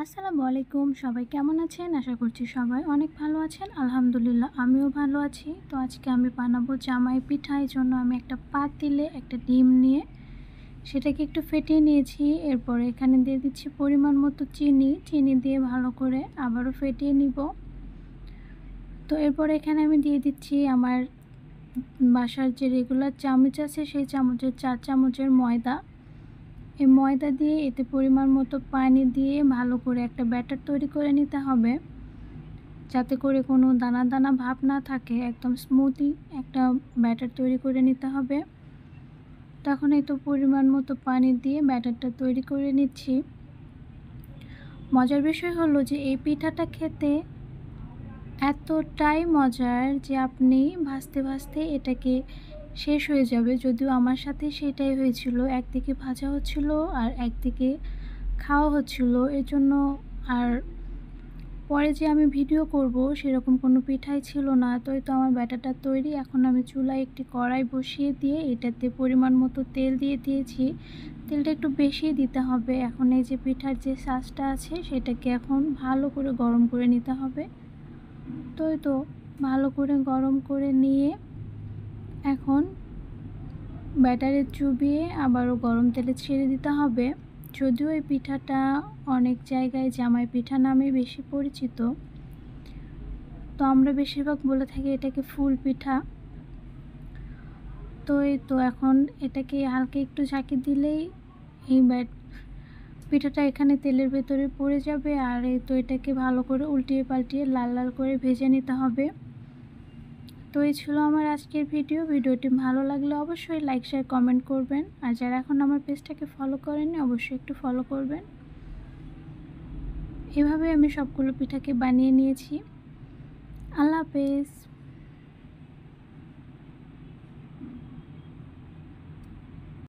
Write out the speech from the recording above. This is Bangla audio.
আসসালামু আলাইকুম। সবাই কেমন আছেন? আশা করছি সবাই অনেক ভালো আছেন। আলহামদুলিল্লাহ আমিও ভালো আছি। তো আজকে আমি বানাবো জামাই পিঠা। এজন্য আমি একটা পাতিলে একটা ডিম নিয়ে সেটাকে একটু ফেটিয়ে নিয়েছি। এরপরে এখানে দিয়ে দিচ্ছি পরিমাণ মতো চিনি। চিনি দিয়ে ভালো করে আবারও ফেটিয়ে নিব। তো এরপরে এখানে আমি দিয়ে দিচ্ছি আমার বাসার যে রেগুলার চামচ আছে সেই চামচের 4 চামচের ময়দা। এই ময়দা দিয়ে এতে পরিমাণ মতো পানি দিয়ে ভালো করে একটা ব্যাটার তৈরি করে নিতে হবে, যাতে করে কোনো দানা দানা ভাব না থাকে। একদম স্মুথি একটা ব্যাটার তৈরি করে নিতে হবে। তখন এই তো পরিমাণ মতো পানি দিয়ে ব্যাটারটা তৈরি করে নিচ্ছি। মজার বিষয় হলো যে এই পিঠাটা খেতে এতটাই মজার যে আপনি ভাজতে ভাজতে এটাকে শেষ হয়ে যাবে। যদিও আমার সাথে সেটাই হয়েছিল, একদিকে ভাজা হচ্ছিল আর একদিকে খাওয়া হচ্ছিল। এজন্য আর পরে যে আমি ভিডিও করব সেরকম কোনো পিঠাই ছিল না। তো এই তো আমার ব্যাটারটা তৈরি। এখন আমি চুলায় একটি কড়াই বসিয়ে দিয়ে এটাতে পরিমাণ মতো তেল দিয়ে দিয়েছি। তেলটা একটু বেশি দিতে হবে। এখন এই যে পিঠার যে শাঁসটা আছে সেটাকে এখন ভালো করে গরম করে নিতে হবে। তো এই তো ভালো করে গরম করে নিয়ে এখন ব্যাটারে চুবিয়ে আবারও গরম তেলে ছেড়ে দিতে হবে। যদিও এই পিঠাটা অনেক জায়গায় জামাই পিঠা নামে বেশি পরিচিত, তো আমরা বেশিরভাগ বলে থাকি এটাকে ফুল পিঠা। তো এই তো এখন এটাকে হালকা একটু ঝাঁকি দিলেই এই পিঠাটা এখানে তেলের ভেতরে পড়ে যাবে। আর এই তো এটাকে ভালো করে উল্টিয়ে পাল্টিয়ে লাল লাল করে ভেজে নিতে হবে। তো এই ছিল আমার আজকের ভিডিওটি ভালো লাগলে অবশ্যই লাইক শেয়ার কমেন্ট করবেন। আর যারা এখন আমার পেজটাকে ফলো করেননি অবশ্যই একটু ফলো করবেন। এভাবে আমি সবগুলো পিঠাকে বানিয়ে নিয়েছি। আল্লাহ হাফেজ।